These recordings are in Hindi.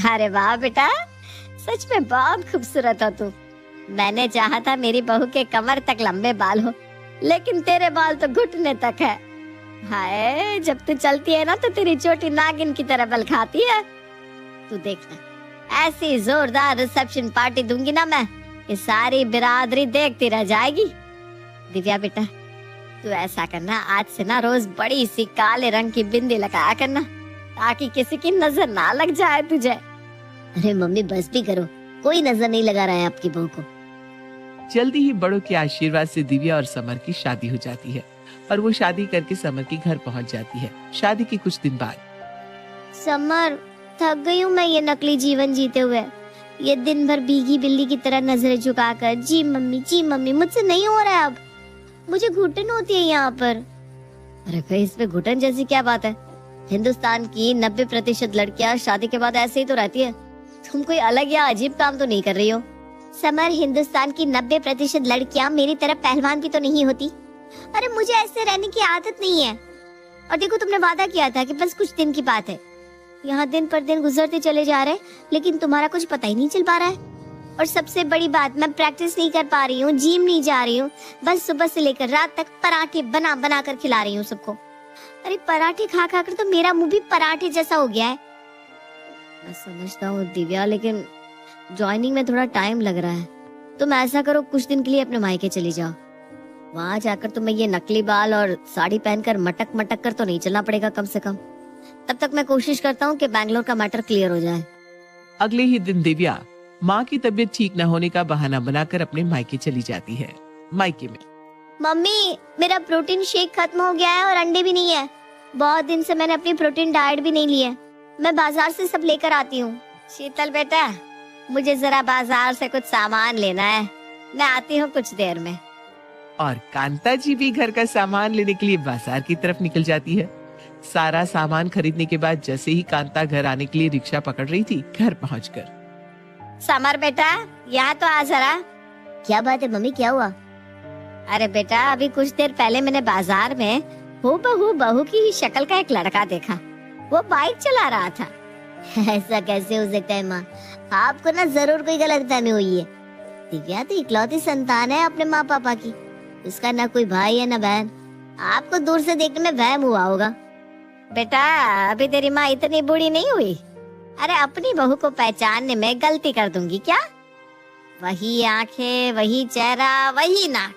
अरे वाह बेटा, सच में बहुत खूबसूरत हो तू। मैंने चाहा था मेरी बहू के कमर तक लंबे बाल हो, लेकिन तेरे बाल तो घुटने तक है। हाय, जब तू चलती है ना तो तेरी चोटी नागिन की तरह बल खाती है। तू देखना, ऐसी जोरदार रिसेप्शन पार्टी दूंगी ना मैं कि सारी बिरादरी देखती रह जाएगी। दिव्या बेटा, तू ऐसा करना, आज से ना रोज बड़ी सी काले रंग की बिंदी लगाया करना, ताकि किसी की नजर ना लग जाए तुझे। अरे मम्मी बस भी करो, कोई नजर नहीं लगा रहा है आपकी बहू को। जल्दी ही बड़ों के आशीर्वाद से दिव्या और समर की शादी हो जाती है और वो शादी करके समर के घर पहुंच जाती है। शादी के कुछ दिन बाद, समर, थक गई हूँ मैं ये नकली जीवन जीते हुए। ये दिन भर भीगी बिल्ली की तरह नजरें झुकाकर जी मम्मी मुझसे नहीं हो रहा है अब। मुझे घुटन होती है यहाँ पर। अरे भाई, इसमें घुटन जैसी क्या बात है? हिंदुस्तान की 90% लड़कियां शादी के बाद ऐसे ही तो रहती है। तुम कोई अलग या अजीब काम तो नहीं कर रही हो? समर, हिंदुस्तान की 90% लड़कियां मेरी तरह पहलवान भी तो नहीं होती। अरे मुझे ऐसे रहने की आदत नहीं है। और देखो, तुमने वादा किया था कि बस कुछ दिन की बात है। यहाँ दिन पर दिन गुजरते चले जा रहे, लेकिन तुम्हारा कुछ पता ही नहीं चल पा रहा है। और सबसे बड़ी बात, मैं प्रैक्टिस नहीं कर पा रही हूँ, जिम नहीं जा रही हूँ। बस सुबह से लेकर रात तक पराठे बना बना कर खिला रही हूँ सबको। अरे पराठे खा खा कर तो मेरा मुंह भी पराठे जैसा हो गया है। मैं समझता हूँ दिव्या, लेकिन ज्वाइनिंग में थोड़ा टाइम लग रहा है। तुम ऐसा करो, कुछ दिन के लिए अपने मायके चली जाओ। वहाँ जाकर तुम्हें ये नकली बाल और साड़ी पहनकर मटक मटक कर तो नहीं चलना पड़ेगा कम से कम। तब तक मैं कोशिश करता हूँ कि बैंगलोर का मैटर क्लियर हो जाए। अगले ही दिन दिव्या माँ की तबीयत ठीक न होने का बहाना बनाकर अपने मायके चली जाती है। मायके में, मम्मी, मेरा प्रोटीन शेक खत्म हो गया है और अंडे भी नहीं है। बहुत दिन से मैंने अपनी प्रोटीन डाइट भी नहीं ली है। मैं बाजार से सब लेकर आती हूँ। शीतल बेटा, मुझे जरा बाजार से कुछ सामान लेना है, मैं आती हूँ कुछ देर में। और कांता जी भी घर का सामान लेने के लिए बाजार की तरफ निकल जाती है। सारा सामान खरीदने के बाद जैसे ही कांता घर आने के लिए रिक्शा पकड़ रही थी, घर पहुंचकर, समर बेटा, यहाँ तो आ जरा। क्या बात है मम्मी, क्या हुआ? अरे बेटा, अभी कुछ देर पहले मैंने बाजार में हूबहू बहू की ही शक्ल का एक लड़का देखा। वो बाइक चला रहा था। ऐसा कैसे हो सकता है माँ? आपको ना जरूर कोई गलतफहमी हुई है। दिव्या तो इकलौती संतान है अपने माँ पापा की। उसका ना कोई भाई है ना बहन। आपको दूर से देखने में वहम हुआ होगा। बेटा, अभी तेरी माँ इतनी बूढ़ी नहीं हुई। अरे अपनी बहू को पहचानने में गलती कर दूंगी क्या? वही आंखें, वही चेहरा, वही नाक,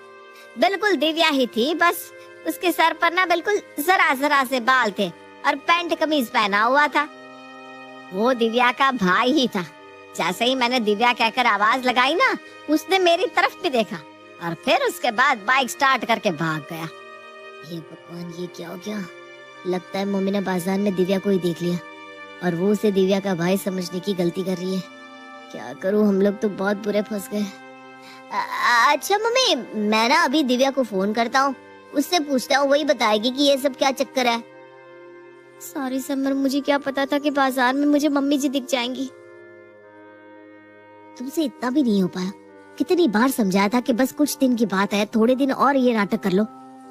बिल्कुल दिव्या ही थी। बस उसके सर पर ना बिल्कुल जरा जरा से बाल थे और पैंट कमीज पहना हुआ था। वो दिव्या का भाई ही था। जैसे ही मैंने दिव्या कहकर आवाज लगाई ना, उसने मेरी तरफ भी देखा और फिर उसके बाद बाइक स्टार्ट करके भाग गया। ये भगवान, ये क्या हो गया? लगता है मम्मी ने बाजार में दिव्या को ही देख लिया और वो उसे दिव्या का भाई समझने की गलती कर रही है। क्या करूं, हम लोग तो बहुत बुरे फंस गए। अच्छा मम्मी, मैं ना अभी दिव्या को फोन करता हूँ, उससे पूछता हूँ, वही बताएगी कि ये सब क्या चक्कर है। सॉरी समर, मुझे क्या पता था कि बाजार में मुझे मम्मी जी दिख जाएंगी। तुमसे इतना भी नहीं हो पाया। कितनी बार समझाया था कि बस कुछ दिन की बात है, थोड़े दिन और ये नाटक कर लो,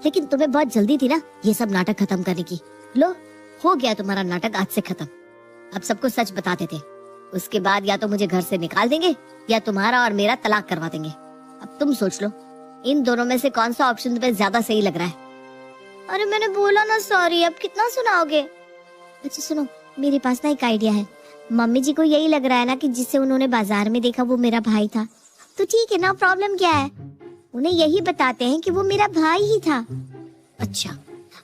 लेकिन तुम्हें बहुत जल्दी थी ना ये सब नाटक खत्म करने की। लो, हो गया तुम्हारा नाटक आज से खत्म। अब सबको सच बताते थे, उसके बाद या तो मुझे घर से निकाल देंगे या तुम्हारा और मेरा तलाक करवा देंगे। अब तुम सोच लो, इन दोनों में से कौन सा ऑप्शन तुम्हें ज्यादा सही लग रहा है? अरे मैंने बोला ना सॉरी, अब कितना सुनाओगे? अच्छा सुनो, मेरे पास ना एक आइडिया है। मम्मी जी को यही लग रहा है ना कि जिसे उन्होंने बाजार में देखा वो मेरा भाई था, तो ठीक है ना, प्रॉब्लम क्या है? उन्हें यही बताते हैं कि वो मेरा भाई ही था। अच्छा,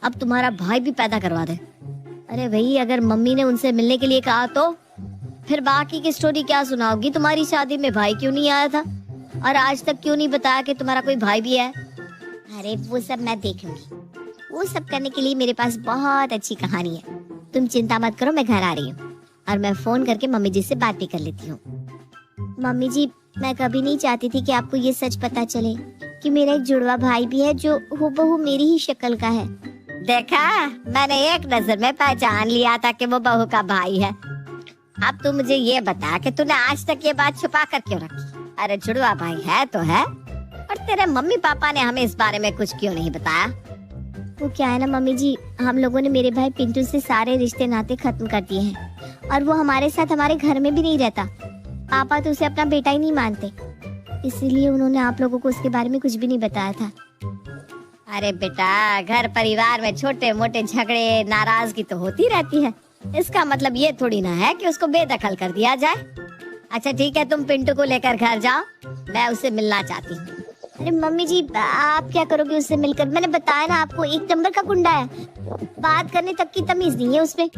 अब तुम्हारा भाई भी पैदा करवा दे। अरे भाई, अगर मम्मी ने उनसे मिलने के लिए कहा तो फिर बाकी की स्टोरी क्या सुनाओगी? तुम्हारी शादी में भाई क्यों नहीं आया था और आज तक क्यों नहीं बताया कि तुम्हारा कोई भाई भी है? अरे वो सब मैं देख लूंगी। वो सब करने के लिए मेरे पास बहुत अच्छी कहानी है। तुम चिंता मत करो, मैं घर आ रही हूँ और मैं फोन करके मम्मी जी से बात भी कर लेती हूँ। मम्मी जी, मैं कभी नहीं चाहती थी कि आपको ये सच पता चले कि मेरा एक जुड़वा भाई भी है जो हूबहू मेरी ही शक्ल का है। देखा, मैंने एक नजर में पहचान लिया था कि वो बहू का भाई है। अब तू मुझे ये बता कि तूने आज तक ये बात छुपा कर क्यों रखी? अरे जुड़वा भाई है तो है, और तेरे मम्मी पापा ने हमें इस बारे में कुछ क्यों नहीं बताया? वो क्या है ना मम्मी जी, हम लोगों ने मेरे भाई पिंटू से सारे रिश्ते नाते खत्म कर दिए हैं और वो हमारे साथ हमारे घर में भी नहीं रहता। पापा तो उसे अपना बेटा ही नहीं मानते, इसीलिए उन्होंने आप लोगों को उसके बारे में कुछ भी नहीं बताया था। अरे बेटा, घर परिवार में छोटे मोटे झगड़े नाराजगी तो होती रहती है, इसका मतलब ये थोड़ी ना है कि उसको बेदखल कर दिया जाए। अच्छा ठीक है, तुम पिंटू को लेकर घर जाओ, मैं उससे मिलना चाहती हूँ। अरे मम्मी जी, आप क्या करोगे उससे मिलकर? मैंने बताया ना आपको, एक नंबर का गुंडा है, बात करने तक की तमीज नहीं है उसमें।